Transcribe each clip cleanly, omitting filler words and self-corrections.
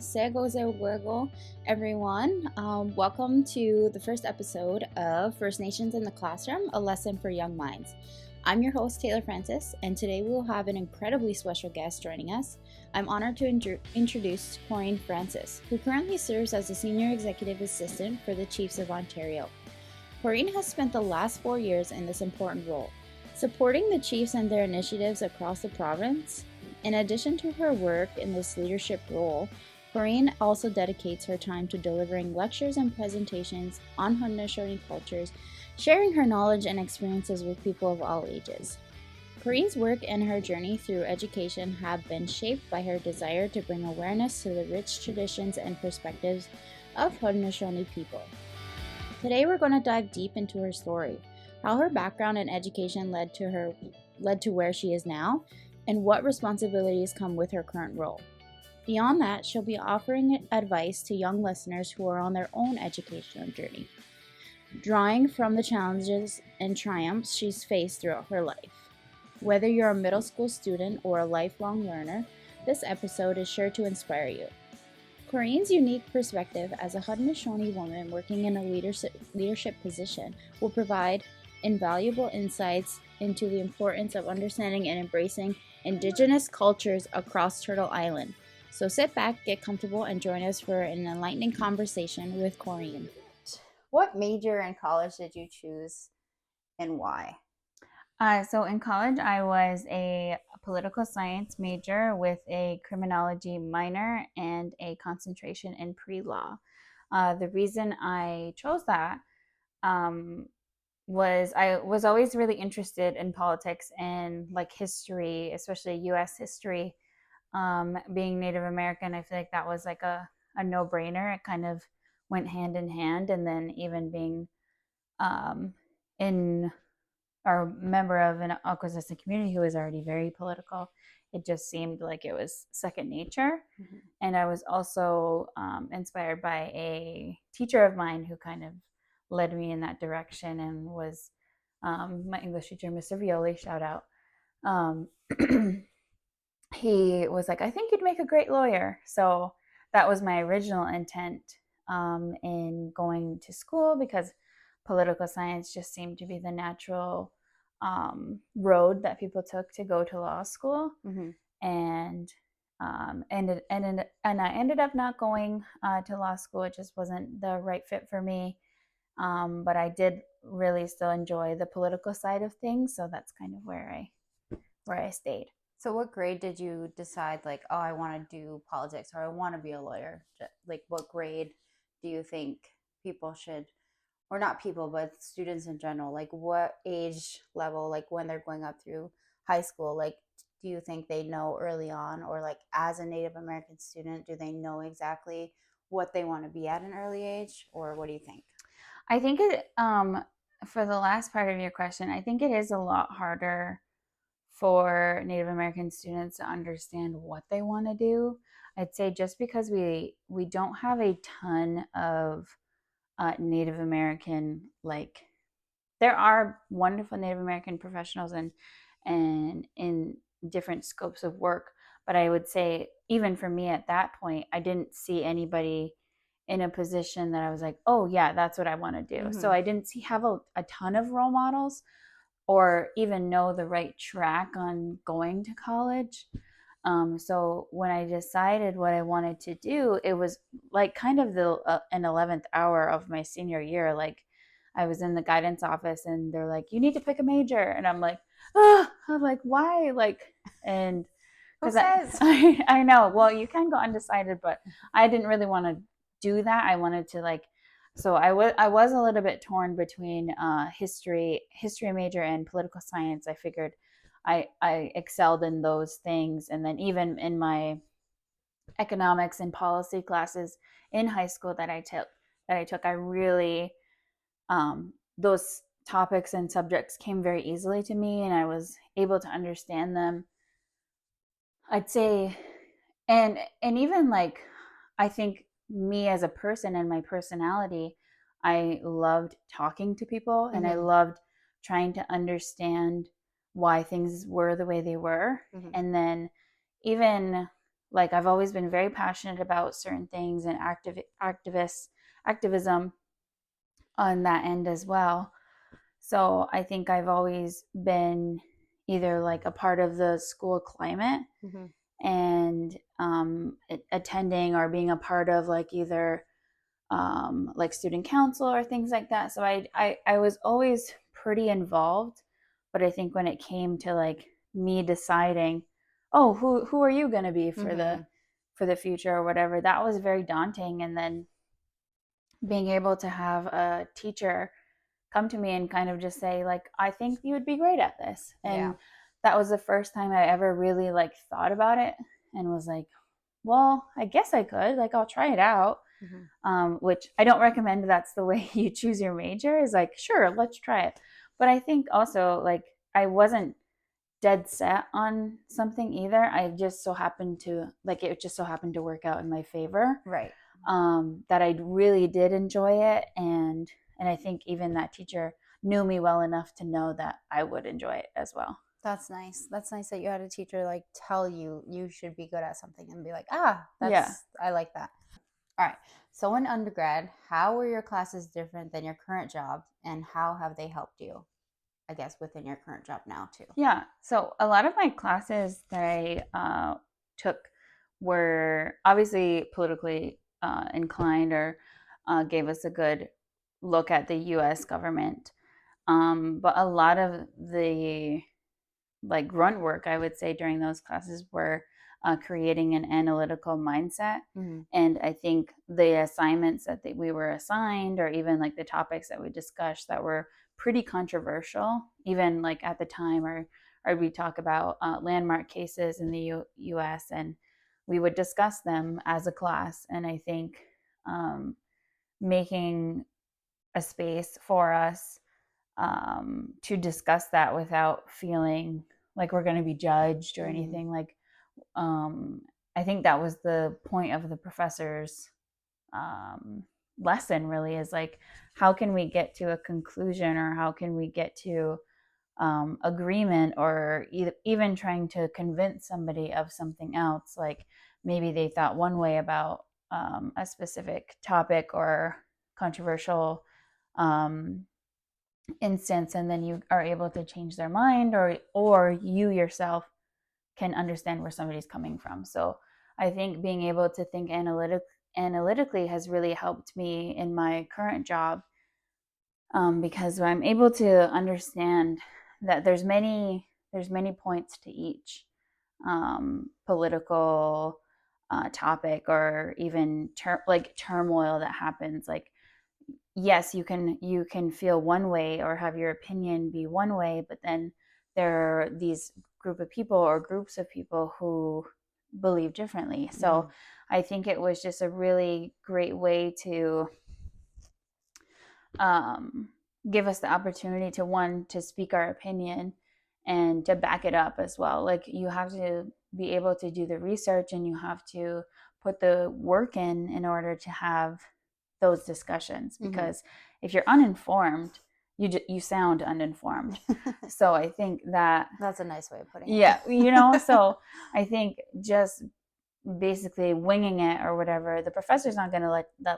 Sego everyone. Welcome to the first episode of First Nations in the Classroom, a lesson for young minds. I'm your host, Taylor Francis, and today we will have an incredibly special guest joining us. I'm honored to introduce Corine Francis, who currently serves as a Senior Executive Assistant for the Chiefs of Ontario. Corine has spent the last 4 years in this important role, supporting the Chiefs and their initiatives across the province. In addition to her work in this leadership role, Corine also dedicates her time to delivering lectures and presentations on Haudenosaunee cultures, sharing her knowledge and experiences with people of all ages. Corine's work and her journey through education have been shaped by her desire to bring awareness to the rich traditions and perspectives of Haudenosaunee people. Today we're going to dive deep into her story, how her background in education led to where she is now, and what responsibilities come with her current role. Beyond that, she'll be offering advice to young listeners who are on their own educational journey, drawing from the challenges and triumphs she's faced throughout her life. Whether you're a middle school student or a lifelong learner, this episode is sure to inspire you. Corine's unique perspective as a Haudenosaunee woman working in a leadership position will provide invaluable insights into the importance of understanding and embracing Indigenous cultures across Turtle Island. So sit back, get comfortable, and join us for an enlightening conversation with Corine. What major in college did you choose and why? So in college, I was a political science major with a criminology minor and a concentration in pre-law. The reason I chose that was I was always really interested in politics and like history, especially U.S. history. Being Native American, I feel like that was like a no-brainer. It kind of went hand in hand. And then even being in or member of an Akwesasne community who was already very political, it just seemed like it was second nature. Mm-hmm. And I was also inspired by a teacher of mine who kind of led me in that direction and was my English teacher, Mr. Violi, shout out. He was like, I think you'd make a great lawyer. So that was my original intent in going to school, because political science just seemed to be the natural road that people took to go to law school. Mm-hmm. And I ended up not going to law school. It just wasn't the right fit for me. But I did really still enjoy the political side of things. So that's kind of where I stayed. So what grade did you decide, like, oh, I want to do politics or I want to be a lawyer? Like, what grade do you think people should, or not people, but students in general, like what age level, like when they're going up through high school, like do you think they know early on, or like as a Native American student, do they know exactly what they want to be at an early age, or what do you think? I think it, for the last part of your question, I think it is a lot harder for Native American students to understand what they want to do. I'd say just because we don't have a ton of Native American, like there are wonderful Native American professionals and in different scopes of work, but I would say even for me at that point, I didn't see anybody in a position that I was like, oh yeah, that's what I want to do. Mm-hmm. So I didn't have a ton of role models or even know the right track on going to college. So when I decided what I wanted to do, it was like kind of an 11th hour of my senior year. Like I was in the guidance office and they're like, you need to pick a major. And I'm like, I'm like, why? Like, and who says? I know, well, you can go undecided, but I didn't really want to do that. I wanted to like, so I was a little bit torn between history major and political science. I figured I excelled in those things. And then even in my economics and policy classes in high school that I took, I really, those topics and subjects came very easily to me and I was able to understand them. I'd say, and even like, I think me as a person and my personality, I loved talking to people. Mm-hmm. And I loved trying to understand why things were the way they were. Mm-hmm. And then even like I've always been very passionate about certain things and activism on that end as well. So I think I've always been either like a part of the school climate and attending or being a part of like either like student council or things like that. So I was always pretty involved, but I think when it came to like me deciding, oh, who are you going to be for the future or whatever, that was very daunting. And then being able to have a teacher come to me and kind of just say like, I think you would be great at this. And that was the first time I ever really like thought about it and was like, well, I guess I could, like, I'll try it out. Which I don't recommend that's the way you choose your major, is like, sure, let's try it. But I think also like I wasn't dead set on something either. I just so happened to like, it just so happened to work out in my favor. Right. That I really did enjoy it. And I think even that teacher knew me well enough to know that I would enjoy it as well. That's nice. That's nice that you had a teacher like tell you you should be good at something and be like, I like that. All right. So in undergrad, how were your classes different than your current job, and how have they helped you, I guess, within your current job now too? Yeah. So a lot of my classes that I took were obviously politically inclined, or gave us a good look at the U.S. government. But a lot of the like grunt work, I would say, during those classes were creating an analytical mindset. And I think the assignments that we were assigned, or even like the topics that we discussed that were pretty controversial, even like at the time, or we talk about landmark cases in the U.S. and we would discuss them as a class. And I think making a space for us to discuss that without feeling like we're going to be judged or anything. Like, I think that was the point of the professor's lesson, really, is like, how can we get to a conclusion, or how can we get to agreement, or even trying to convince somebody of something else. Like maybe they thought one way about a specific topic or controversial instance, and then you are able to change their mind, or you yourself can understand where somebody's coming from. So I think being able to think analytically has really helped me in my current job, because I'm able to understand that there's many points to each political topic, or even turmoil that happens. Like, yes, you can feel one way or have your opinion be one way, but then there are these group of people or groups of people who believe differently. So I think it was just a really great way to give us the opportunity to speak our opinion and to back it up as well. Like, you have to be able to do the research, and you have to put the work in order to have those discussions, because if you're uninformed, you sound uninformed. So I think that's a nice way of putting it. Yeah, so I think just basically winging it or whatever, the professor's not going to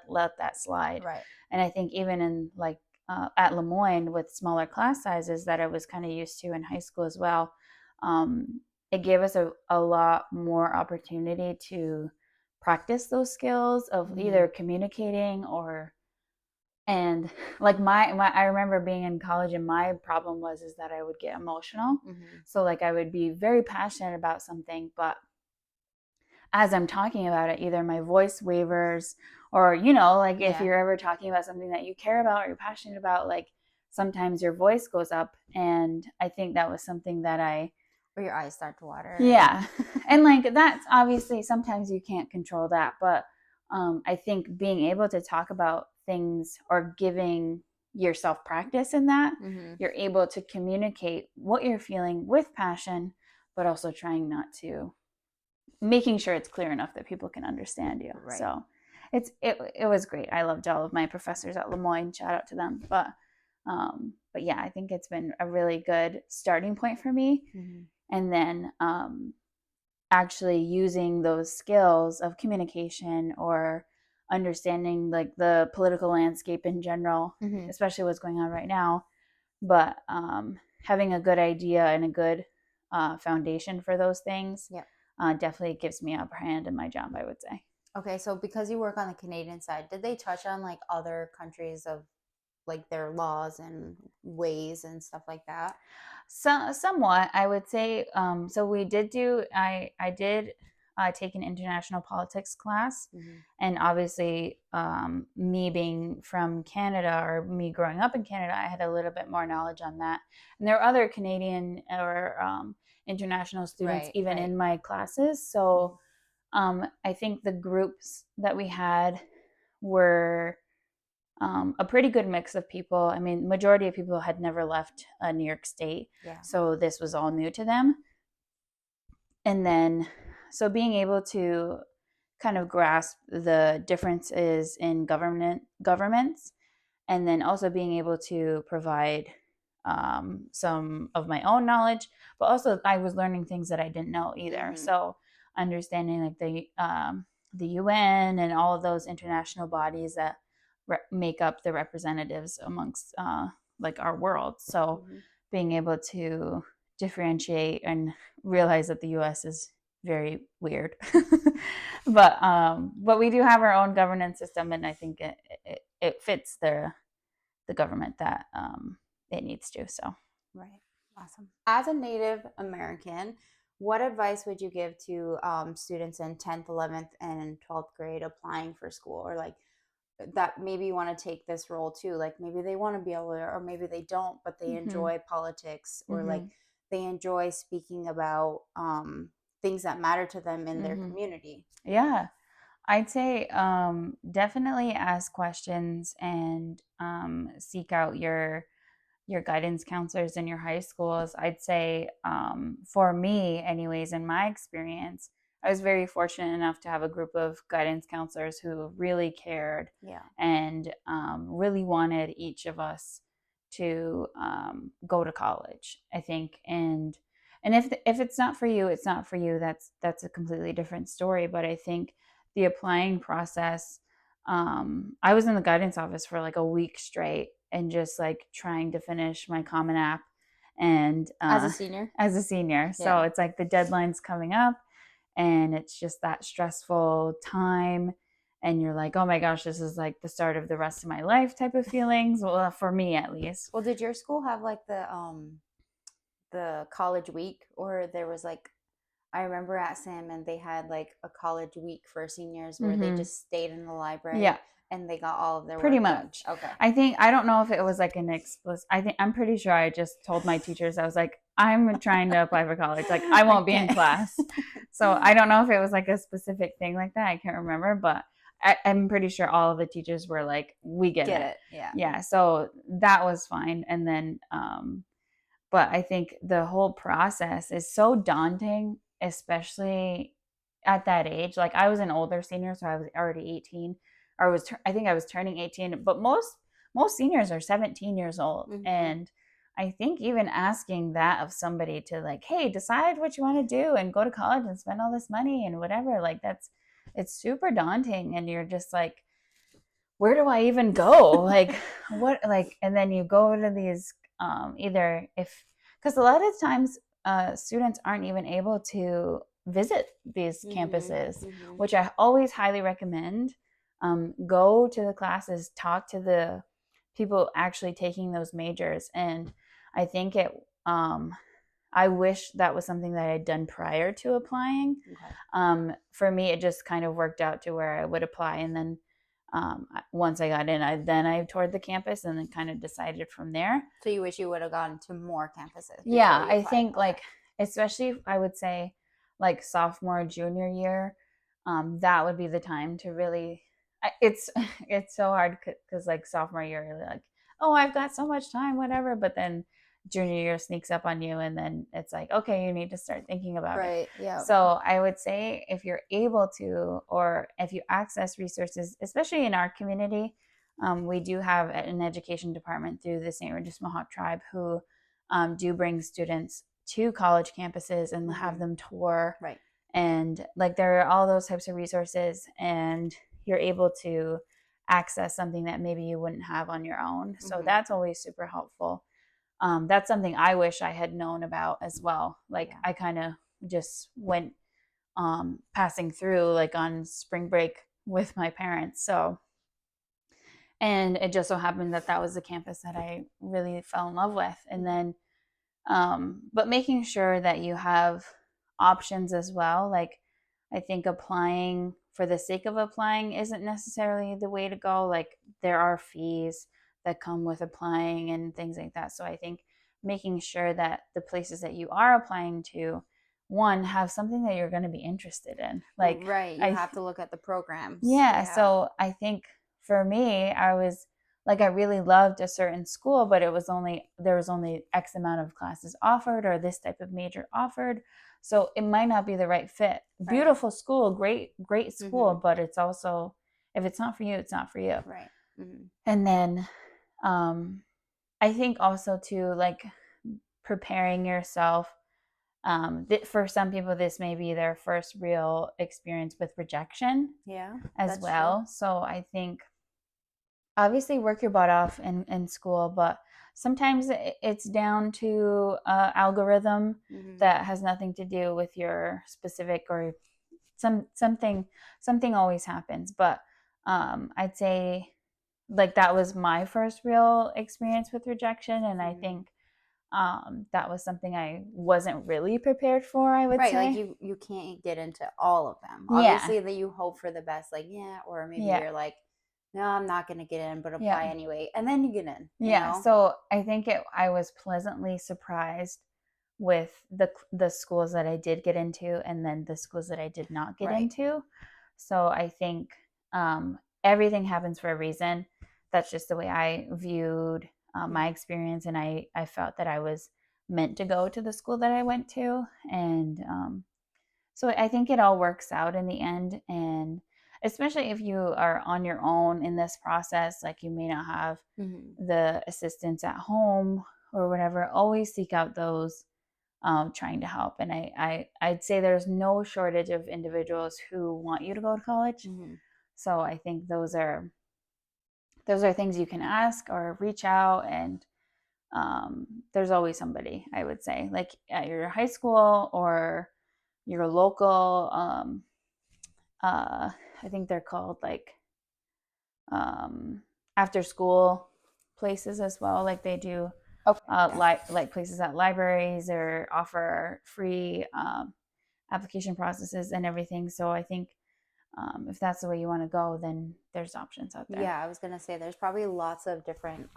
let that slide. Right. And I think even in like at Lemoyne, with smaller class sizes that I was kind of used to in high school as well, it gave us a lot more opportunity to practice those skills of either communicating and like I remember being in college, and my problem is that I would get emotional. So like I would be very passionate about something, but as I'm talking about it, either my voice wavers, or like if you're ever talking about something that you care about or you're passionate about, like sometimes your voice goes up. And I think that was something that or your eyes start to water. Yeah. And like, that's obviously, sometimes you can't control that, but I think being able to talk about things or giving yourself practice in that, you're able to communicate what you're feeling with passion, but also trying not to, making sure it's clear enough that people can understand you. Right. So it was great. I loved all of my professors at Lemoyne. Shout out to them. But yeah, I think it's been a really good starting point for me. And then actually using those skills of communication or understanding like the political landscape in general, especially what's going on right now. But having a good idea and a good foundation for those things definitely gives me upper hand in my job, I would say. Okay, so because you work on the Canadian side, did they touch on like other countries of like their laws and ways and stuff like that? So somewhat, I would say. So we did do. I did take an international politics class, and obviously, me being from Canada or me growing up in Canada, I had a little bit more knowledge on that. And there were other Canadian or international students even in my classes. So I think the groups that we had were a pretty good mix of people. I mean, majority of people had never left New York State, so this was all new to them. And then, so being able to kind of grasp the differences in governments, and then also being able to provide some of my own knowledge, but also I was learning things that I didn't know either. So understanding like the UN and all of those international bodies that make up the representatives amongst like our world. So being able to differentiate and realize that the US is very weird. but we do have our own governance system, and I think it fits the government that it needs to. So awesome. As a Native American, what advice would you give to students in 10th, 11th, and 12th grade applying for school, or like that maybe want to take this role too? Like maybe they want to be a lawyer, or maybe they don't, but they enjoy politics, or like they enjoy speaking about things that matter to them in their community. Yeah, I'd say definitely ask questions and seek out your guidance counselors in your high schools. I'd say for me, anyways, in my experience, I was very fortunate enough to have a group of guidance counselors who really cared and really wanted each of us to go to college, I think. And if it's not for you, it's not for you. That's a completely different story. But I think the applying process, I was in the guidance office for like a week straight and just like trying to finish my Common App. And as a senior, so it's like the deadline's coming up, and it's just that stressful time, and you're like, oh my gosh, this is like the start of the rest of my life type of feelings. Well, for me at least. Well, did your school have like the college week, or there was like, I remember at Salmon they had like a college week for seniors where they just stayed in the library and they got all of their pretty work much done. Okay. I don't know if it was like an explicit. I'm pretty sure I just told my teachers, I was like, I'm trying to apply for college, like I won't be in class. So I don't know if it was like a specific thing like that. I can't remember, but I'm pretty sure all of the teachers were like, we get it. Yeah. So that was fine. And then but I think the whole process is so daunting, especially at that age. Like I was an older senior, so I was already 18, or I think I was turning 18, but most seniors are 17 years old. And I think even asking that of somebody to like, hey, decide what you want to do and go to college and spend all this money and whatever, like it's super daunting. And you're just like, where do I even go? Like what, like, and then you go to these either because a lot of times students aren't even able to visit these campuses, which I always highly recommend. Go to the classes, talk to the people actually taking those majors. And I think I wish that was something that I had done prior to applying. For me, it just kind of worked out to where I would apply, and then once I got in, I toured the campus and then kind of decided from there. So you wish you would have gone to more campuses? Yeah, I think like, especially I would say like sophomore, junior year, that would be the time to really, it's so hard because like sophomore year, you're like, oh, I've got so much time, whatever. But then junior year sneaks up on you, and then it's like, okay, you need to start thinking about it. Yeah. So I would say if you're able to, or if you access resources, especially in our community, we do have an education department through the St. Regis Mohawk Tribe who do bring students to college campuses and have them tour And like there are all those types of resources, and you're able to access something that maybe you wouldn't have on your own. So that's always super helpful. That's something I wish I had known about as well. Like I kind of just went passing through like on spring break with my parents. So, and it just so happened that that was the campus that I really fell in love with. And then, but making sure that you have options as well. Like I think applying for the sake of applying isn't necessarily the way to go. Like there are fees that come with applying and things like that. So I think making sure that the places that you are applying to, one, have something that you're going to be interested in. Like right, you have to look at the programs. Yeah, so I think for me, I was like I really loved a certain school, but there was only X amount of classes offered or this type of major offered. So it might not be the right fit. Right. Beautiful school, great school, but it's also, if it's not for you, it's not for you. Right. And then I think also too, like preparing yourself. For some people, this may be their first real experience with rejection. Yeah, as well. True. So I think obviously work your butt off in school, but sometimes it's down to algorithm that has nothing to do with your specific, or something always happens. But I'd say like that was my first real experience with rejection, and I think that was something I wasn't really prepared for, I would say. Right, like you can't get into all of them. Obviously, that you hope for the best, like, or maybe you're like, no, I'm not going to get in, but apply anyway. And then you get in. You know? So I think I was pleasantly surprised with the schools that I did get into, and then the schools that I did not get into. So I think everything happens for a reason. That's just the way I viewed my experience, and I felt that I was meant to go to the school that I went to, and so I think it all works out in the end. And especially if you are on your own in this process, like you may not have the assistance at home or whatever, always seek out those trying to help. And I'd say there's no shortage of individuals who want you to go to college. So I think those are things you can ask or reach out, and there's always somebody, I would say, like at your high school or your local I think they're called like after school places as well. Like they do like places at libraries or offer free application processes and everything. So I think if that's the way you want to go, then there's options out there. Yeah, I was gonna say there's probably lots of different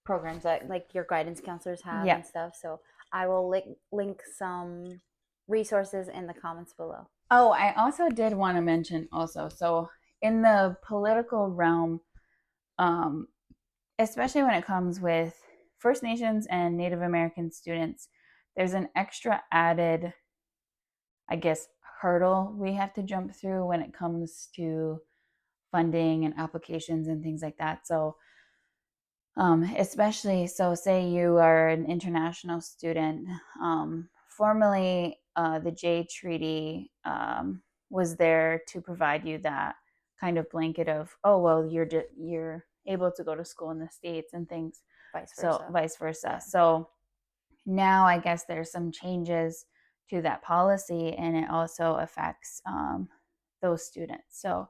programs that like your guidance counselors have and stuff. So I will link some resources in the comments below. Oh, I also did want to mention also, so in the political realm, especially when it comes with First Nations and Native American students, there's an extra added, I guess, hurdle we have to jump through when it comes to funding and applications and things like that. So especially, so say you are an international student, formally the Jay Treaty was there to provide you that kind of blanket of, oh, well, you're able to go to school in the States and things. Vice versa. Yeah. So now I guess there's some changes to that policy, and it also affects those students. So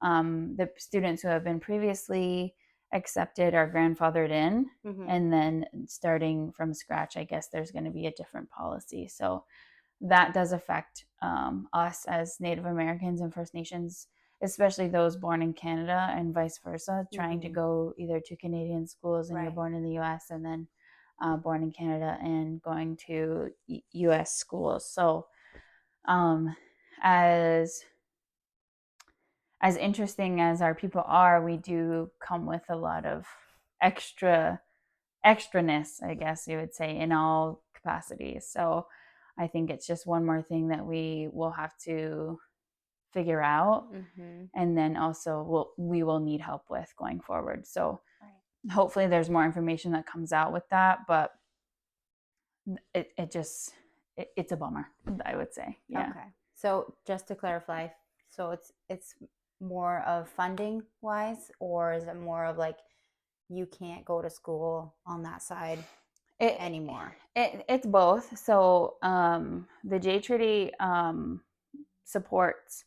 the students who have been previously accepted are grandfathered in, and then starting from scratch, I guess there's going to be a different policy. So that does affect us as Native Americans and First Nations, especially those born in Canada and vice versa, trying to go either to Canadian schools and you're born in the US, and then born in Canada and going to US schools. So as interesting as our people are, we do come with a lot of extraness, I guess you would say, in all capacities. So I think it's just one more thing that we will have to figure out, and then also we will need help with going forward. So hopefully there's more information that comes out with that, but it just it's a bummer, I would say. Yeah. Okay. So just to clarify, so it's more of funding wise, or is it more of like you can't go to school on that side anymore? It's both. So the J Treaty supports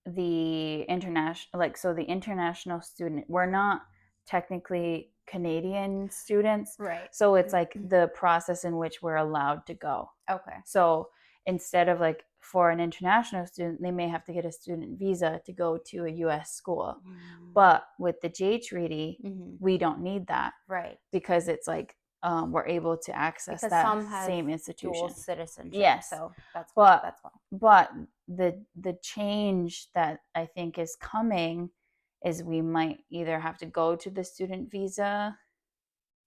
the international, like, so the international student, we're not technically Canadian students, Right. so it's like the process in which we're allowed to go. Okay. So instead of like for an international student, they may have to get a student visa to go to a US school. But with the J Treaty, we don't need that. Right. Because it's like we're able to access because that some have same institution. Dual citizenship. Yes. So that's why. But the change that I think is coming is we might either have to go to the student visa,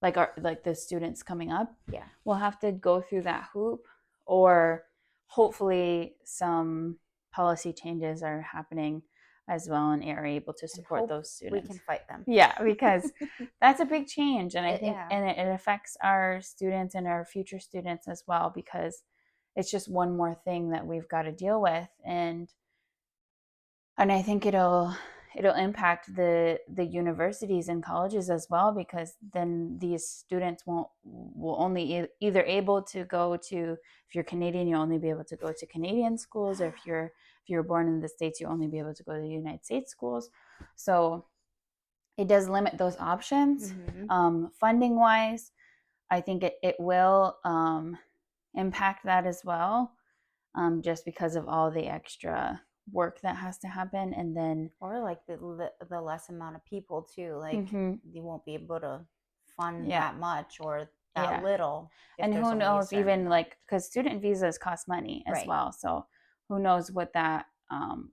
like the students coming up. Yeah. We'll have to go through that hoop, or hopefully some policy changes are happening as well and are able to support those students. We can fight them. Yeah, because that's a big change, and I think yeah. and it affects our students and our future students as well, because it's just one more thing that we've got to deal with, and I think it'll impact the universities and colleges as well, because then these students will only either able to go to, if you're Canadian, you'll only be able to go to Canadian schools, or if you're born in the States, you'll only be able to go to the United States schools. So it does limit those options. Funding wise, I think it will impact that as well, just because of all the extra work that has to happen, and then or like the less amount of people too, like you won't be able to fund that much or that little, and who knows, even like, because student visas cost money as well, so who knows what that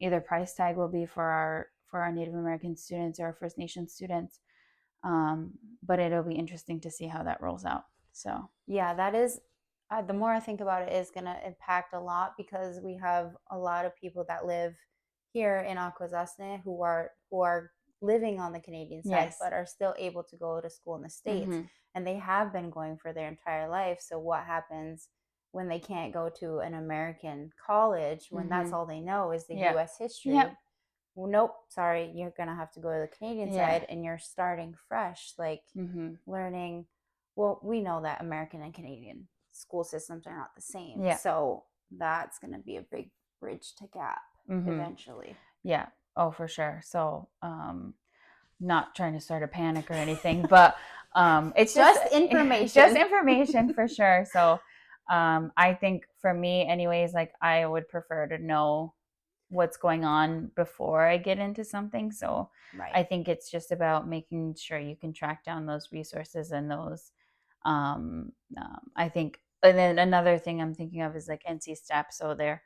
either price tag will be for our Native American students or our First Nation students, but it'll be interesting to see how that rolls out. So yeah, that is the more I think about it, is going to impact a lot, because we have a lot of people that live here in Haudenosaunee who are living on the Canadian side, but are still able to go to school in the States, and they have been going for their entire life. So what happens when they can't go to an American college, when that's all they know is the U.S. history? Well, nope, sorry, you're going to have to go to the Canadian side, and you're starting fresh, like learning. Well, we know that American and Canadian school systems are not the same. So that's going to be a big bridge to gap eventually. Yeah. Oh, for sure. So, not trying to start a panic or anything, but it's just information. Just information for sure. So, I think for me anyways, like, I would prefer to know what's going on before I get into something. So I think it's just about making sure you can track down those resources and those I think, and then another thing I'm thinking of is like NC STEP. So they're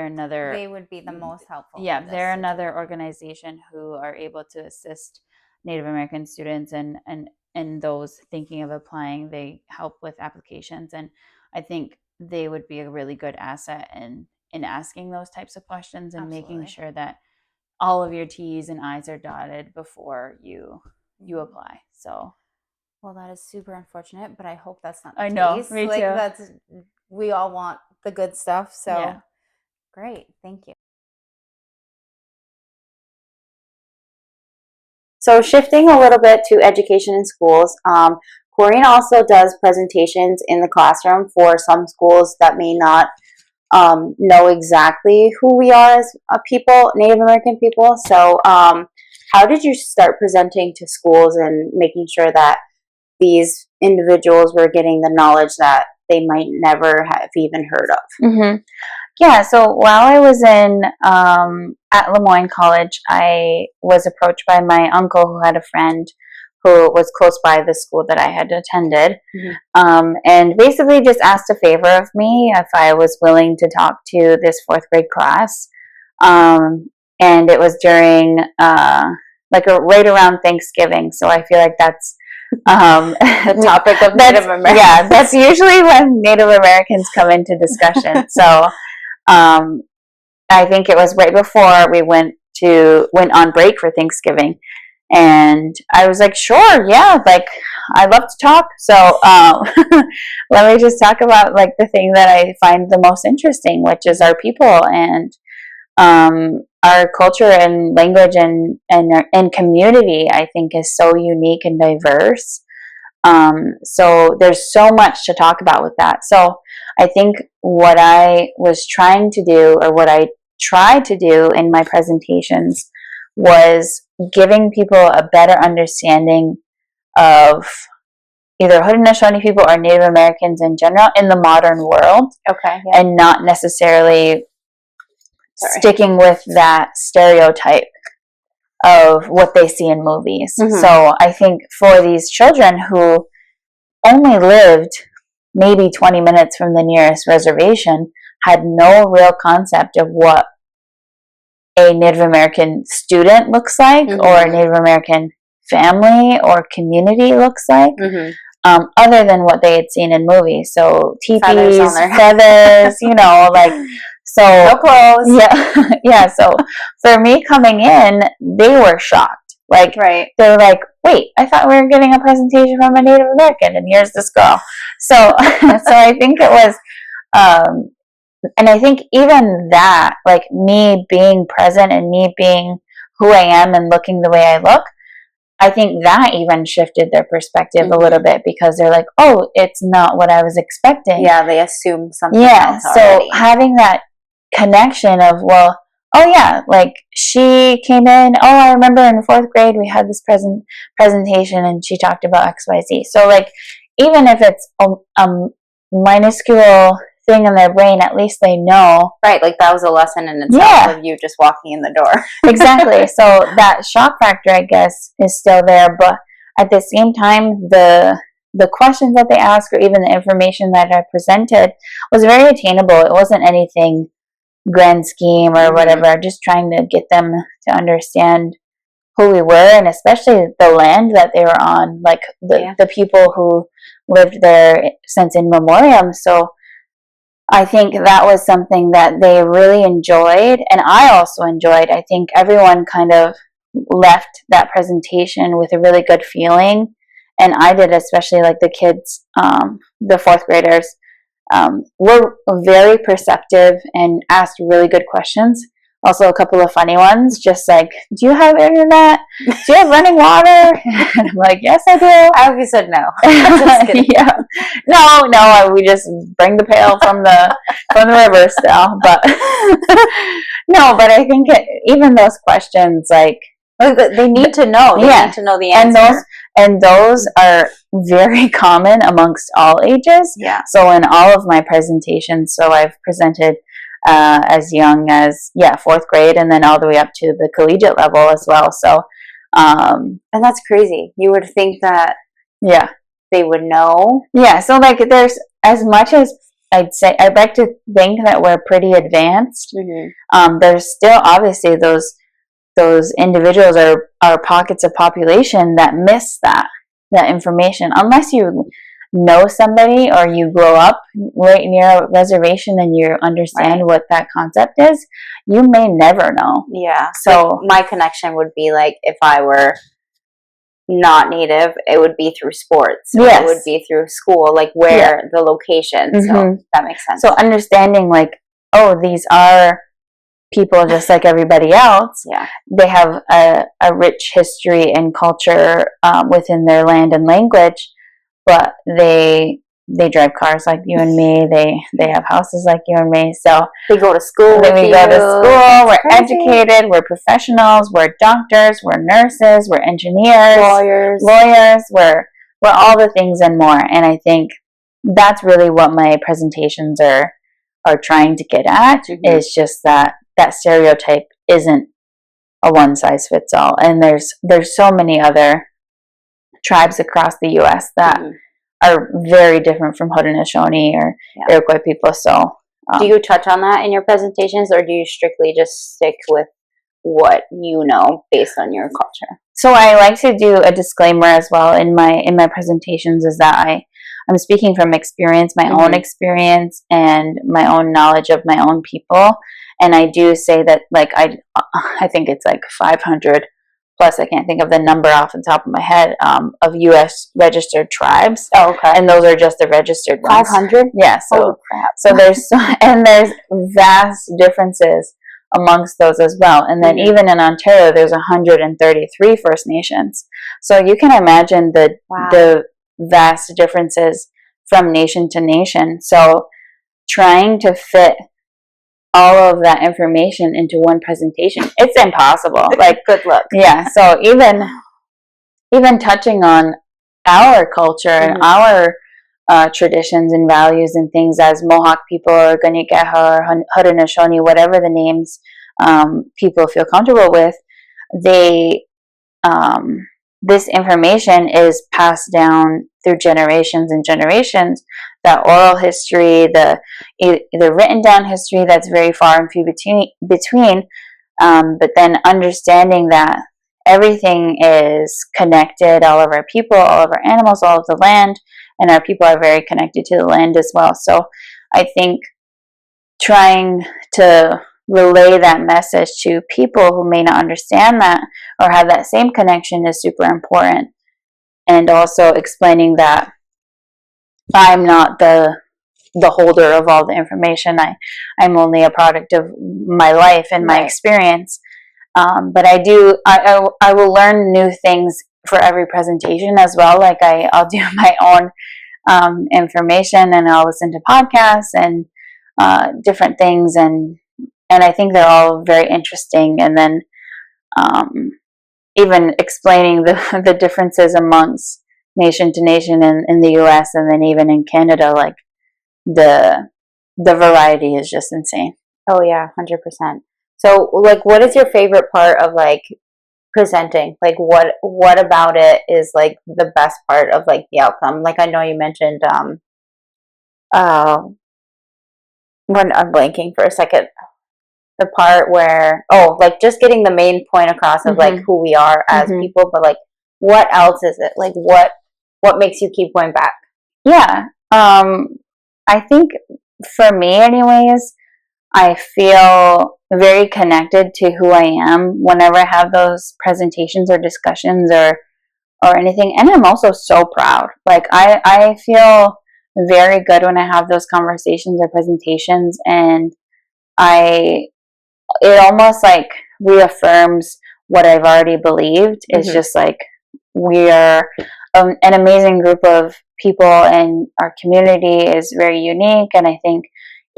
another, they would be the most helpful. Yeah, they're another organization who are able to assist Native American students and those thinking of applying. They help with applications, and I think they would be a really good asset in asking those types of questions and making sure that all of your T's and I's are dotted before you apply. So, well, that is super unfortunate, but I hope that's not I the case. know, me like, too. We all want the good stuff. So great, thank you. So shifting a little bit to education in schools, Corine also does presentations in the classroom for some schools that may not know exactly who we are as people, Native American people. So how did you start presenting to schools and making sure that these individuals were getting the knowledge that they might never have even heard of? Yeah, so while I was in at Lemoyne College, I was approached by my uncle who had a friend who was close by the school that I had attended, and basically just asked a favor of me if I was willing to talk to this fourth grade class. And it was during right around Thanksgiving, so I feel like that's the topic of Native Americans. Yeah, that's usually when Native Americans come into discussion. So I think it was right before we went on break for Thanksgiving, and I was like, sure, yeah, like I love to talk, so let me just talk about like the thing that I find the most interesting, which is our people and our culture and language and community. I think is so unique and diverse. So there's so much to talk about with that. So I think what I was trying to do, or what I tried to do in my presentations, was giving people a better understanding of either Haudenosaunee people or Native Americans in general in the modern world. Okay. Yeah. And not necessarily sticking with that stereotype of what they see in movies. Mm-hmm. So I think for these children who only lived maybe 20 minutes from the nearest reservation, had no real concept of what a Native American student looks like, mm-hmm. or a Native American family or community looks like, mm-hmm. Other than what they had seen in movies. So teepees, feathers, you know, like, so no clothes. Yeah. Yeah. So for me coming in, they were shocked. Like, right. They were like, wait, I thought we were getting a presentation from a Native American, and here's this girl. So, so I think it was, and I think even that, like me being present and me being who I am and looking the way I look, I think that even shifted their perspective, mm-hmm. a little bit, because they're like, oh, it's not what I was expecting. Yeah, they assume something else already. So having that connection of, well, oh yeah, like she came in, oh, I remember in 4th grade we had this presentation and she talked about XYZ. So like, even if it's a minuscule thing in their brain, at least they know. Right, like that was a lesson in itself of you just walking in the door. Exactly. So that shock factor, I guess, is still there, but at the same time, the questions that they asked, or even the information that I presented, was very attainable. It wasn't anything grand scheme or whatever, just trying to get them to understand who we were, and especially the land that they were on, like the people who lived there since in memoriam. So I think that was something that they really enjoyed, and I also enjoyed. I think everyone kind of left that presentation with a really good feeling, and I did, especially like the kids, the 4th graders, were very perceptive and asked really good questions. Also a couple of funny ones, just like, do you have internet? Do you have running water? And I'm like, yes, I do. I hope you said no. Just kidding. Yeah. No, we just bring the pail from the river still. But no, but I think even those questions, like, they need to know. They need to know the answer. And those are very common amongst all ages. Yeah. So in all of my presentations, so I've presented as young as 4th grade, and then all the way up to the collegiate level as well. So, and that's crazy. You would think that they would know. Yeah. So like, there's, as much as I'd like to think that we're pretty advanced. Mm-hmm. There's still obviously those individuals are pockets of population that miss that information, unless you know somebody or you grow up right near a reservation and you understand what that concept is. You may never know. Yeah. So like, my connection would be like, if I were not Native, it would be through sports. Yes. It would be through school, like where the location. Mm-hmm. So that makes sense. So understanding like, oh, these are people just like everybody else. Yeah. They have a rich history and culture within their land and language, but they drive cars like you and me. They have houses like you and me. So they go to school. We go to school. We're educated. We're professionals. We're doctors. We're nurses. We're engineers. Lawyers. We're all the things and more. And I think that's really what my presentations are trying to get at. Mm-hmm. Is just that stereotype isn't a one size fits all. And there's so many other tribes across the U.S. that are very different from Haudenosaunee or Iroquois people. So, do you touch on that in your presentations, or do you strictly just stick with what you know based on your culture? So I like to do a disclaimer as well in my presentations, is that I'm speaking from experience, my own experience, and my own knowledge of my own people. And I do say that, like, I think it's like 500 plus I can't think of the number off the top of my head, of U.S. registered tribes. Oh, okay. And those are just the registered ones. 500? Yeah. Holy crap. So there's vast differences amongst those as well. And then even in Ontario, there's 133 First Nations. So you can imagine the vast differences from nation to nation. So trying to fit all of that information into one presentation, it's impossible. Like, good luck. Yeah. So even touching on our culture and our traditions and values and things as Mohawk people or Ganikaha or Haudenosaunee, whatever the names people feel comfortable with, this information is passed down through generations and generations. The oral history, the written down history, that's very far and few between. But then understanding that everything is connected, all of our people, all of our animals, all of the land, and our people are very connected to the land as well. So I think trying to relay that message to people who may not understand that or have that same connection is super important. And also explaining that I'm not the holder of all the information. I'm only a product of my life and my experience. But I will learn new things for every presentation as well. Like I'll do my own information, and I'll listen to podcasts and different things, and I think they're all very interesting. And then even explaining the differences amongst nation to nation in the U.S. and then even in Canada, like the variety is just insane. Oh yeah, 100%. So like, what is your favorite part of like presenting? Like what about it is like the best part of like the outcome? Like I know you mentioned when I'm blanking for a second, the part where like just getting the main point across of like who we are as people, but like what else is it? Like what makes you keep going back? Yeah. I think for me anyways, I feel very connected to who I am whenever I have those presentations or discussions or anything. And I'm also so proud. Like I feel very good when I have those conversations or presentations, and it almost like reaffirms what I've already believed. It's just like we are an amazing group of people, and our community is very unique. And I think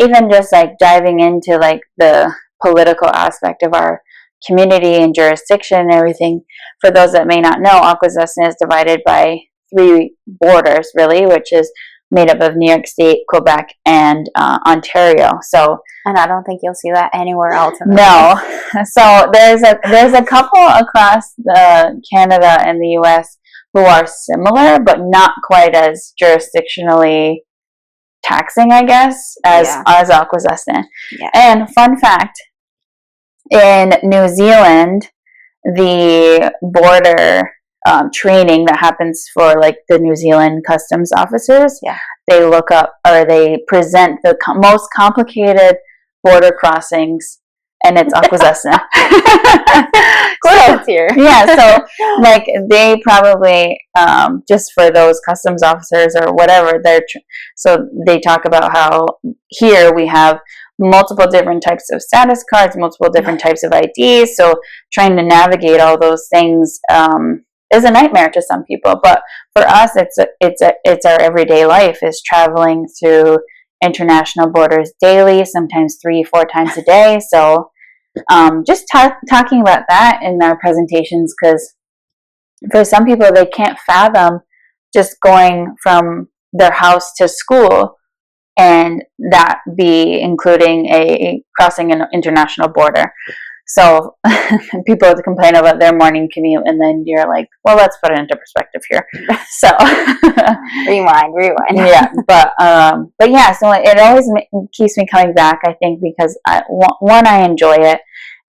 even just like diving into like the political aspect of our community and jurisdiction and everything, for those that may not know, Akwesasne is divided by 3 borders really, which is made up of New York State, Quebec, and Ontario. So, and I don't think you'll see that anywhere else. No. So there's a couple across Canada and the U.S. who are similar, but not quite as jurisdictionally taxing, I guess, as Akwesasne. Yeah. And fun fact, in New Zealand, the border training that happens for like the New Zealand customs officers, they look up or they present the most complicated border crossings, and it's Akwesasne. It's here. Yeah, so like they probably just for those customs officers or whatever, so they talk about how here we have multiple different types of status cards, multiple different types of IDs. So trying to navigate all those things is a nightmare to some people, but for us, it's our everyday life, is traveling through international borders daily, sometimes 3-4 times a day. So just talking about that in our presentations, because for some people they can't fathom just going from their house to school, and that be including crossing an international border. So people would complain about their morning commute, and then you're like, well, let's put it into perspective here. So rewind. Yeah, but yeah, so it always keeps me coming back, I think, because one, I enjoy it,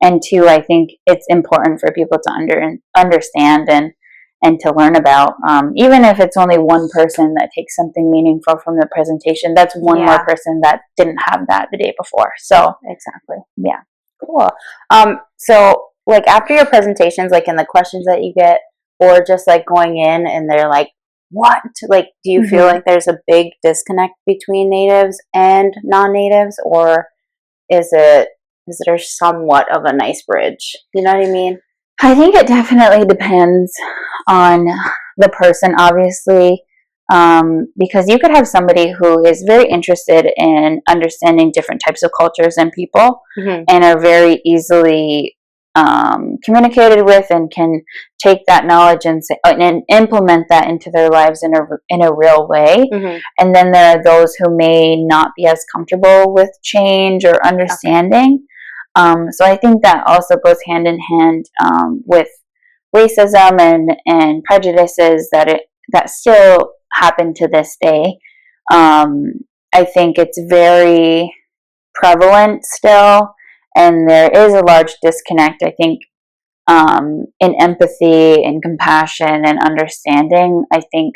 and 2, I think it's important for people to understand and to learn about. Even if it's only one person that takes something meaningful from the presentation, that's one more person that didn't have that the day before. So exactly. Yeah. Cool. So like after your presentations, like in the questions that you get, or just like going in and they're like, what? Like, do you feel like there's a big disconnect between natives and non-natives, or is there somewhat of a nice bridge? You know what I mean? I think it definitely depends on the person, obviously, because you could have somebody who is very interested in understanding different types of cultures and people, and are very easily communicated with, and can take that knowledge and implement that into their lives in a real way. And then there are those who may not be as comfortable with change or understanding. So I think that also goes hand in hand with racism and prejudices that still happen to this day. I think it's very prevalent still, and there is a large disconnect, I think, in empathy and compassion and understanding. I think,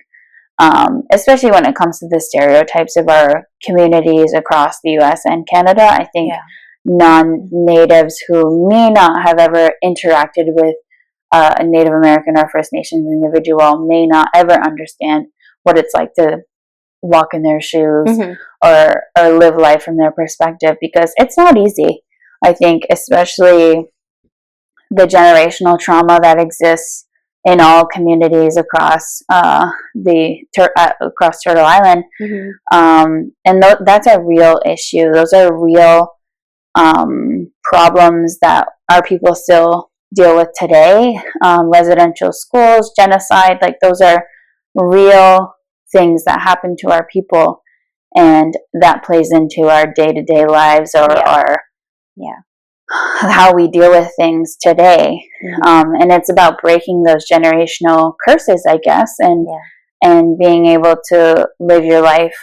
especially when it comes to the stereotypes of our communities across the U.S. and Canada, I think non-natives who may not have ever interacted with a Native American or First Nations individual may not ever understand what it's like to walk in their shoes or live life from their perspective, because it's not easy. I think especially the generational trauma that exists in all communities across across Turtle Island, and that's a real issue. Those are real problems that our people still deal with today. Residential schools, genocide, like those are real things that happen to our people, and that plays into our day-to-day lives or how we deal with things today. And it's about breaking those generational curses, I guess, and being able to live your life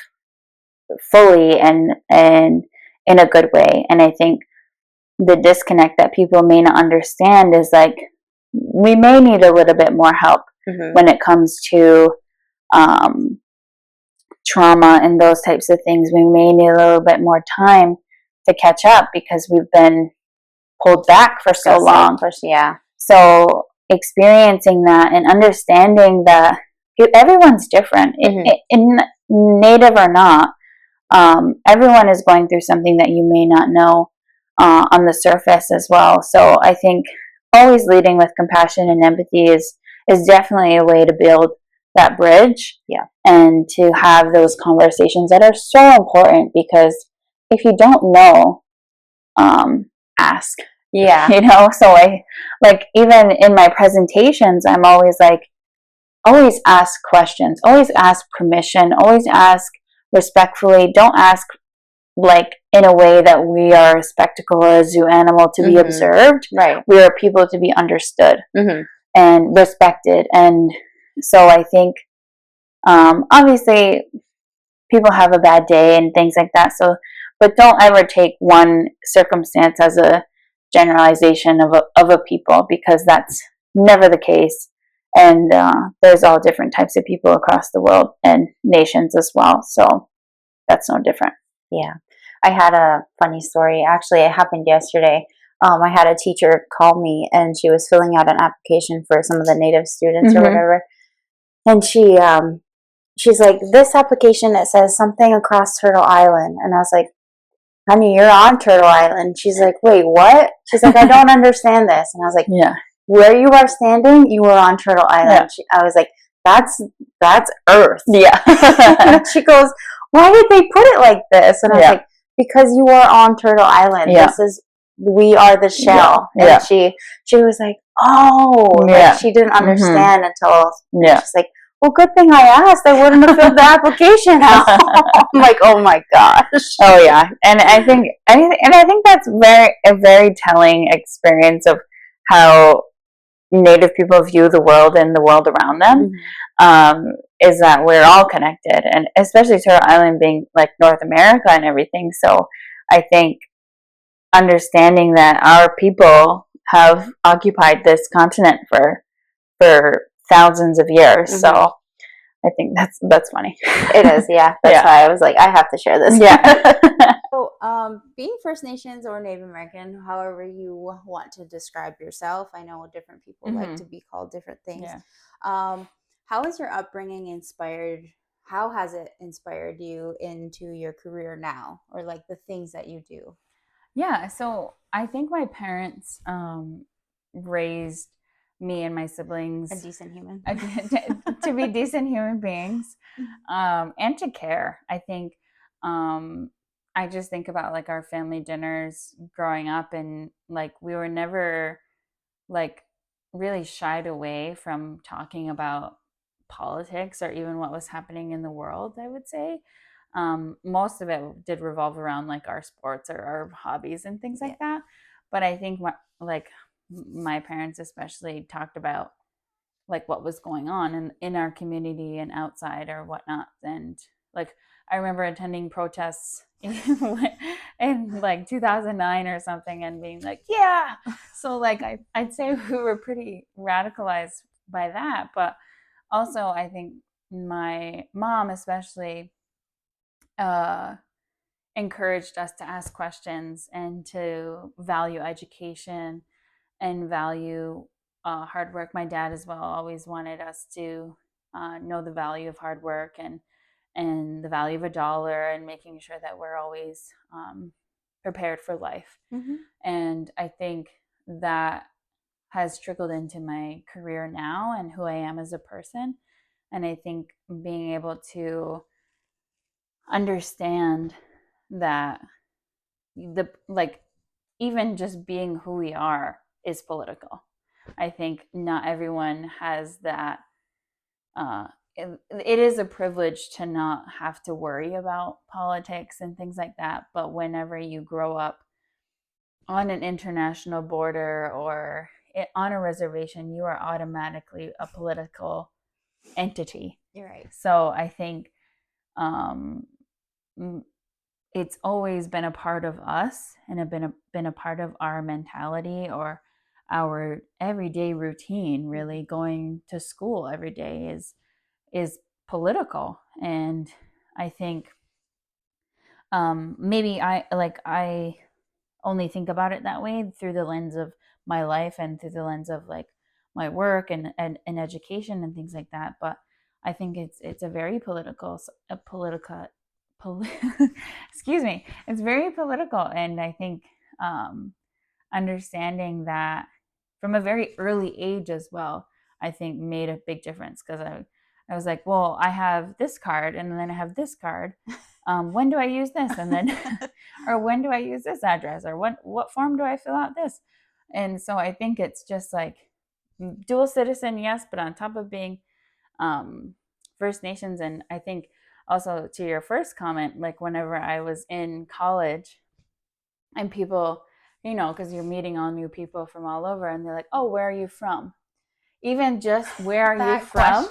fully and in a good way. And I think the disconnect that people may not understand is like, we may need a little bit more help when it comes to trauma and those types of things. We may need a little bit more time to catch up because we've been pulled back for so long. So experiencing that and understanding that everyone's different, in Native or not, everyone is going through something that you may not know on the surface as well. So I think always leading with compassion and empathy is definitely a way to build that bridge, and to have those conversations that are so important, because if you don't know, ask. You know, so I, like, even in my presentations, I'm always like, always ask questions, always ask permission, always ask respectfully. Don't ask like in a way that we are a spectacle or a zoo animal to be observed. We are people to be understood and respected. And so I think, obviously people have a bad day and things like that. So, but don't ever take one circumstance as a generalization of a people, because that's never the case. And there's all different types of people across the world and nations as well. So that's no different. I had a funny story. Actually, it happened yesterday. I had a teacher call me, and she was filling out an application for some of the Native students or whatever. And she's like, this application, it says something across Turtle Island. And I was like, honey, you're on Turtle Island. She's like, wait, what? She's like, I don't understand this. And I was like, where you are standing, you are on Turtle Island. I was like, that's Earth. And she goes, why did they put it like this? And I was like, because you are on Turtle Island. We are the shell. And she was like, oh, like she didn't understand until she's like, well, good thing I asked. I wouldn't have filled the application out. I'm like, oh my gosh. And I think that's a very telling experience of how Native people view the world and the world around them. Is that we're all connected, and especially Turtle Island being like North America and everything. So I think understanding that our people have occupied this continent for thousands of years. So I think that's funny. It is, That's why I was like, I have to share this. So, being First Nations or Native American, however you want to describe yourself, I know different people like to be called different things. Yeah. How has your upbringing inspired? How has it inspired you into your career now, or like the things that you do? Yeah, so I think my parents raised me and my A siblings decent human. to be decent human beings, and to care. I think I just think about like our family dinners growing up, and like we were never like really shied away from talking about politics or even what was happening in the world, I would say. Most of it did revolve around like our sports or our hobbies and things like that. But I think my parents especially talked about like what was going on in our community and outside or whatnot. And like I remember attending protests in like 2009 or something and being like, yeah. So like I'd say we were pretty radicalized by that. But also I think my mom especially uh, encouraged us to ask questions and to value education and value hard work. My dad as well always wanted us to know the value of hard work and the value of a dollar and making sure that we're always prepared for life. Mm-hmm. And I think that has trickled into my career now and who I am as a person. And I think being able to understand that the like even just being who we are is political. I think not everyone has that. It is a privilege to not have to worry about politics and things like that. But whenever you grow up on an international border or on a reservation, you are automatically a political entity. You're right. So I think um, it's always been a part of us and been a part of our mentality or our everyday routine. Really, going to school every day is political, and I think maybe I only think about it that way through the lens of my life and through the lens of like my work and education and things like that. But I think it's a very excuse me, it's very political. And I think understanding that from a very early age as well, I think made a big difference because I was like, well, I have this card and then I have this card. When do I use this? And then, or when do I use this address? Or what form do I fill out this? And so I think it's just like dual citizen, yes, but on top of being First Nations. And I think also to your first comment, like whenever I was in college and people, you know, because you're meeting all new people from all over and they're like, oh, where are you from? Even just where are you from?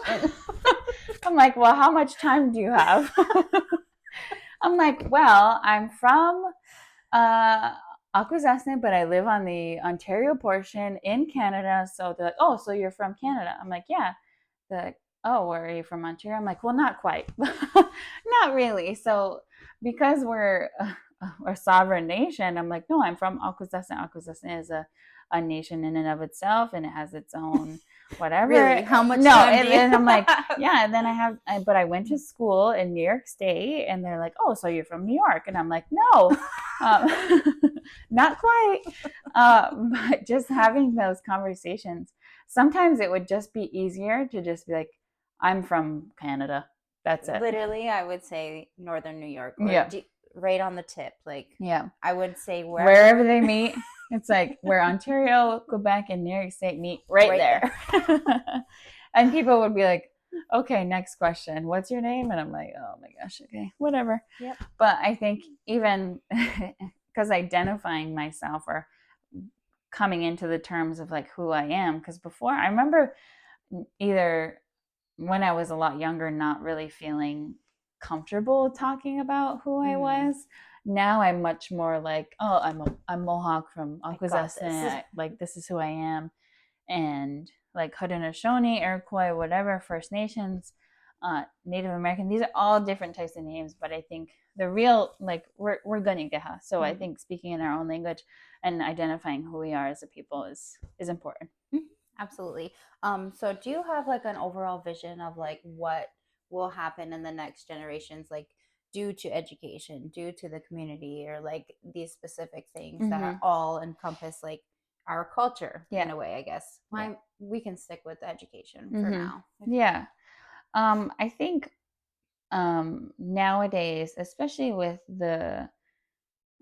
I'm like, well, how much time do you have? I'm like, well, I'm from Akwesasne, but I live on the Ontario portion in Canada. So they're like, oh, so you're from Canada? I'm like, yeah. They're like, oh, where are you from, Ontario? I'm like, well, not quite. Not really. So because we're a sovereign nation, I'm like, no, I'm from Akwesasne. Akwesasne is a nation in and of itself, and it has its own whatever. Really? How much no, time do you and I'm like, have? yeah. And then but I went to school in New York State, and they're like, oh, so you're from New York? And I'm like, no, not quite. But just having those conversations, sometimes it would just be easier to just be like, I'm from Canada. That's it. Literally, I would say Northern New York. Or Yeah. Right on the tip. Like, yeah. I would say wherever they meet. It's like where Ontario, Quebec, and New York State meet right there. And people would be like, okay, next question. What's your name? And I'm like, oh my gosh, okay, whatever. Yep. But I think even because identifying myself or coming into the terms of like who I am, because before I remember either when I was a lot younger, not really feeling comfortable talking about who I was. Now I'm much more like, oh, I'm Mohawk from Akwesasne. Like this is who I am, and like Haudenosaunee, Iroquois, whatever First Nations. Native American. These are all different types of names, but I think the real, like, we're Ganigaha. So I think speaking in our own language and identifying who we are as a people is important. Absolutely. So do you have like an overall vision of like what will happen in the next generations, like due to education, due to the community, or like these specific things that are all encompass like our culture in a way, I guess. We can stick with education for now. Yeah. I think nowadays, especially with the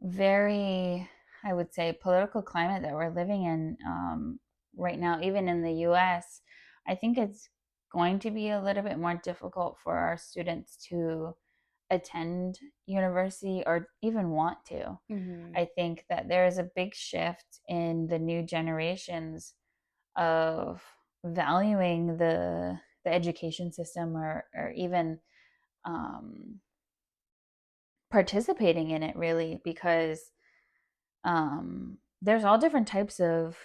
very, I would say, political climate that we're living in right now, even in the US, I think it's going to be a little bit more difficult for our students to attend university or even want to. I think that there is a big shift in the new generations of valuing the education system, or even participating in it, really, because there's all different types of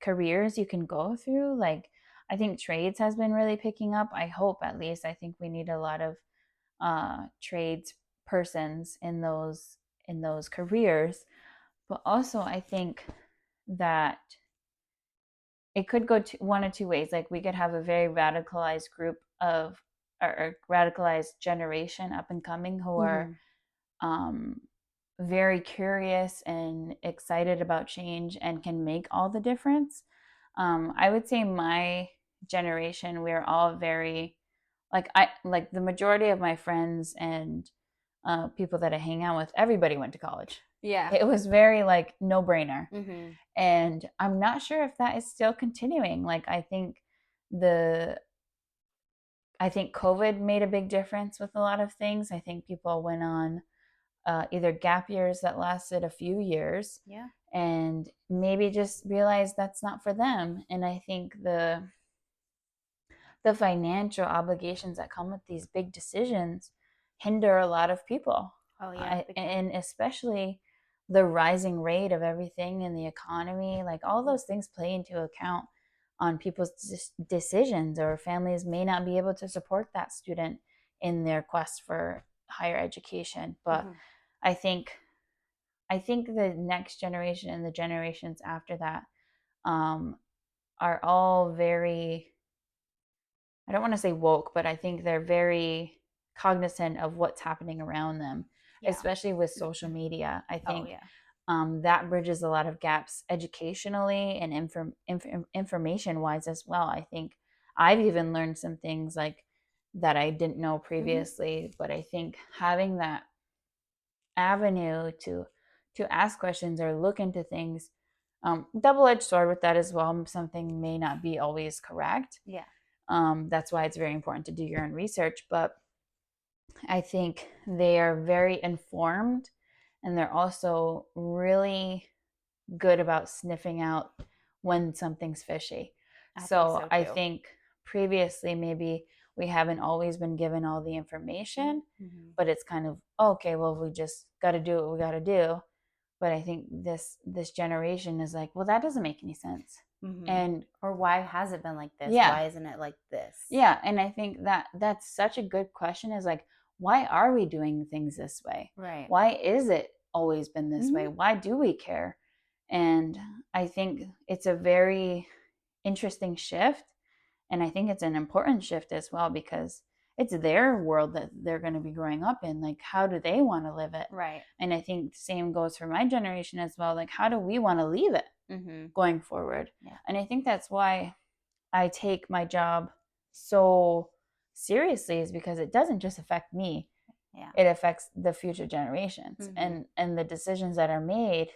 careers you can go through. Like, I think trades has been really picking up. I hope, at least. I think we need a lot of trades persons in those careers. But also, I think that it could go to one or two ways. Like, we could have a very radicalized group of, or radicalized generation up and coming, who are very curious and excited about change and can make all the difference. I would say my generation, we're all very, like the majority of my friends and people that I hang out with, everybody went to college. Yeah. It was very like no brainer. And I'm not sure if that is still continuing. Like, I think COVID made a big difference with a lot of things. I think people went on either gap years that lasted a few years, and maybe just realized that's not for them. And I think the financial obligations that come with these big decisions hinder a lot of people. And especially the rising rate of everything in the economy, like all those things play into account on people's decisions, or families may not be able to support that student in their quest for higher education. But I think the next generation and the generations after that are all very, I don't want to say woke, but I think they're very cognizant of what's happening around them, especially with social media. I think that bridges a lot of gaps educationally and information wise as well. I think I've even learned some things like that I didn't know previously, but I think having that avenue to ask questions or look into things, double-edged sword with that as well. Something may not be always correct. That's why it's very important to do your own research. But I think they are very informed, and they're also really good about sniffing out when something's fishy. So I think previously maybe we haven't always been given all the information, but it's kind of, okay, well, we just got to do what we got to do. But I think this generation is like, well, that doesn't make any sense. And or why has it been like this? Why isn't it like this? And I think that's such a good question, is like, why are we doing things this way? Right. Why is it always been this way? Why do we care? And I think it's a very interesting shift. And I think it's an important shift as well, because it's their world that they're going to be growing up in. Like, how do they want to live it? Right. And I think the same goes for my generation as well. Like, how do we want to leave it going forward? And I think that's why I take my job so seriously, is because it doesn't just affect me. It affects the future generations. And the decisions that are made,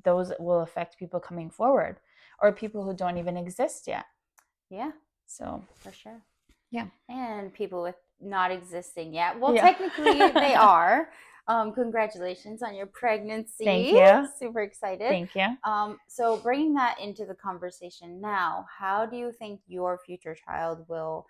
those will affect people coming forward, or people who don't even exist yet. So for sure. And people with not existing yet. Well, technically they are. Congratulations on your pregnancy. Thank you. Super excited. Thank you. So bringing that into the conversation now, how do you think your future child will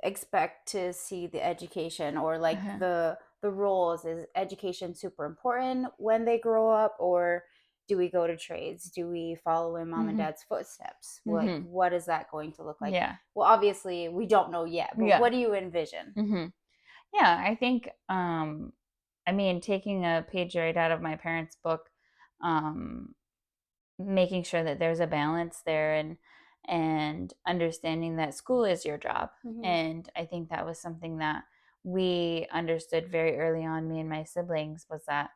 expect to see the education, or like the roles? Is education super important when they grow up, or do we go to trades? Do we follow in mom and dad's footsteps? Like, what is that going to look like? Yeah. Well, obviously we don't know yet, but what do you envision? Yeah, I think, I mean, taking a page right out of my parents' book, making sure that there's a balance there, and understanding that school is your job. And I think that was something that we understood very early on, me and my siblings, was that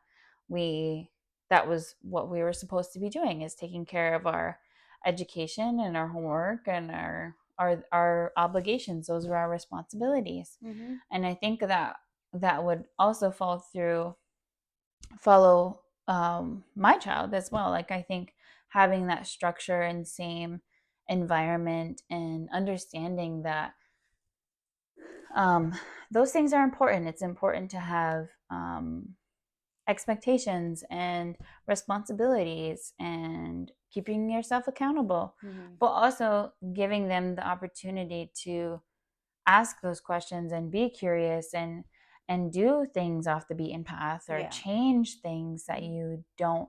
that was what we were supposed to be doing, is taking care of our education and our homework and our obligations. Those were our responsibilities. And I think that would also follow my child as well. Like, I think having that structure and same environment, and understanding that those things are important. It's important to have expectations and responsibilities and keeping yourself accountable, but also giving them the opportunity to ask those questions and be curious, and do things off the beaten path, or change things that you don't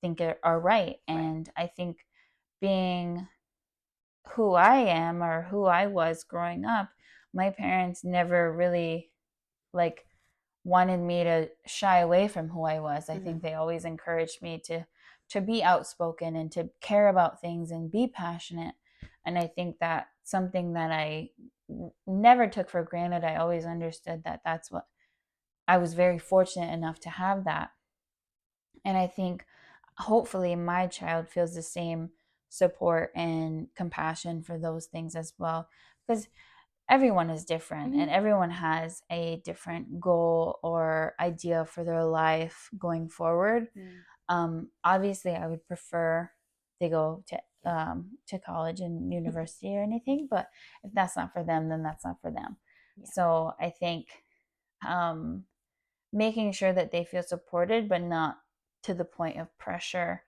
think are right. And I think being who I am, or who I was growing up, my parents never really like wanted me to shy away from who I was. I think they always encouraged me to be outspoken and to care about things and be passionate. And I think that something that I never took for granted. I always understood that that's what I was very fortunate enough to have that. And I think hopefully my child feels the same support and compassion for those things as well, because everyone is different, and everyone has a different goal or idea for their life going forward. Obviously I would prefer they go to college and university or anything, but if that's not for them, then that's not for them. So I think making sure that they feel supported, but not to the point of pressure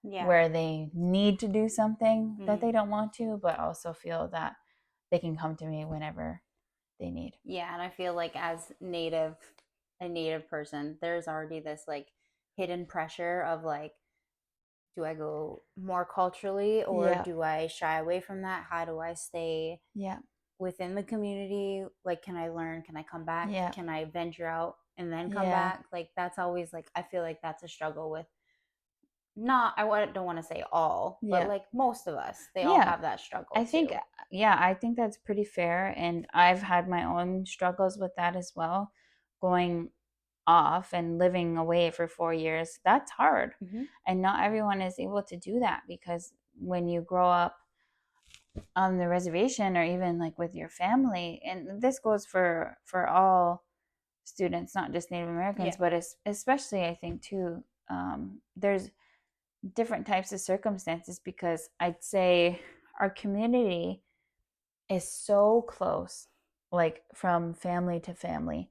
where they need to do something that they don't want to, but also feel that they can come to me whenever they need. Yeah, and I feel like as a native person, there's already this like hidden pressure of like, do I go more culturally, or do I shy away from that? How do I stay within the community? Like, can I learn? Can I come back? Can I venture out and then come back? Like, that's always like, I feel like that's a struggle with, not, don't want to say all, but like most of us, they all have that struggle. I think that's pretty fair. And I've had my own struggles with that as well. Going off and living away for 4 years, that's hard. And not everyone is able to do that, because when you grow up on the reservation, or even like with your family, and this goes for all students, not just Native Americans, but especially I think too, there's different types of circumstances, because I'd say our community is so close, like from family to family.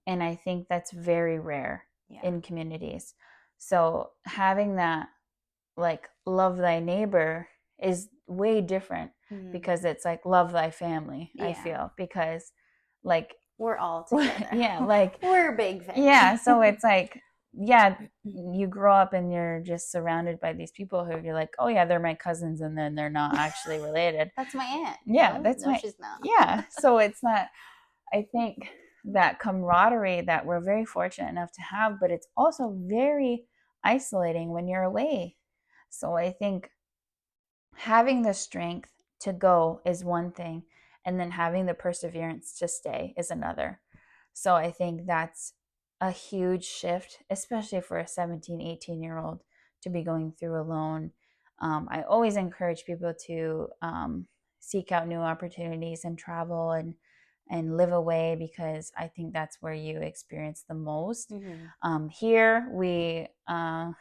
And I think that's very rare in communities. So having that like love thy neighbor is way different, because it's like love thy family. I feel, because like we're all together. Like we're a big family. So it's like, you grow up and you're just surrounded by these people who you're like, oh yeah, they're my cousins, and then they're not actually related. That's my aunt. She's not. So it's not, I think that camaraderie that we're very fortunate enough to have, but it's also very isolating when you're away. So I think having the strength to go is one thing, and then having the perseverance to stay is another. So I think that's a huge shift, especially for a 17, 18-year-old to be going through alone. I always encourage people to seek out new opportunities and travel and live away, because I think that's where you experience the most. Here we are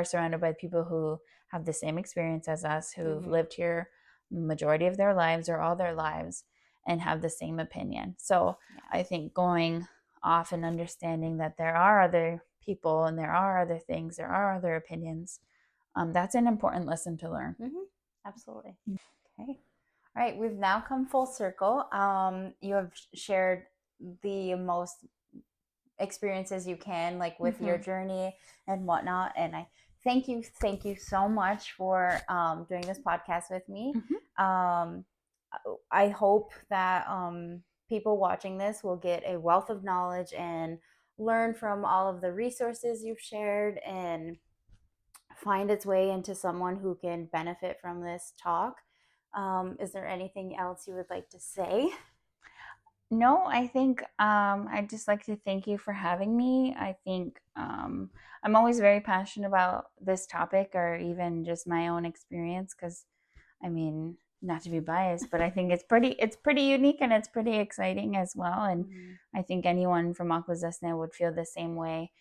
surrounded by people who have the same experience as us, who've lived here majority of their lives or all their lives, and have the same opinion. So I think going off and understanding that there are other people, and there are other things, there are other opinions, that's an important lesson to learn. Absolutely. Okay. All right, we've now come full circle. You have shared the most experiences you can, like with your journey and whatnot, and I thank you so much for doing this podcast with me. I hope that people watching this will get a wealth of knowledge and learn from all of the resources you've shared and find its way into someone who can benefit from this talk. Is there anything else you would like to say? No, I think I'd just like to thank you for having me. I think I'm always very passionate about this topic or even just my own experience because, I mean, not to be biased, but I think it's pretty unique and it's pretty exciting as well. And I think anyone from Akwesasne would feel the same way.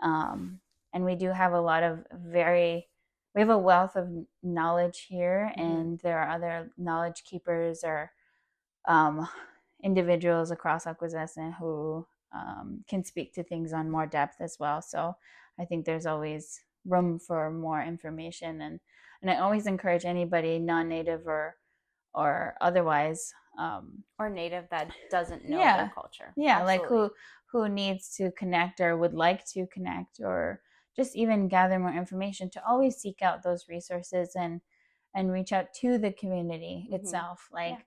And we do have we have a wealth of knowledge here, and there are other knowledge keepers or individuals across Akwesasne who can speak to things on more depth as well. So I think there's always room for more information, and I always encourage anybody non-native or otherwise or native that doesn't know yeah, their culture. Yeah, Absolutely. like who needs to connect or would like to connect or just even gather more information, to always seek out those resources and reach out to the community itself. Like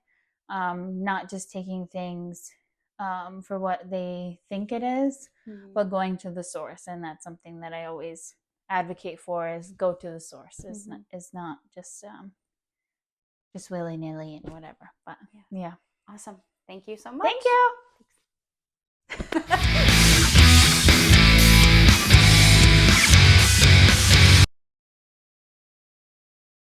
not just taking things for what they think it is, but going to the source. And that's something that I always advocate for, is go to the source. Is not just willy-nilly and whatever. But yeah. Awesome. Thank you so much. Thank you.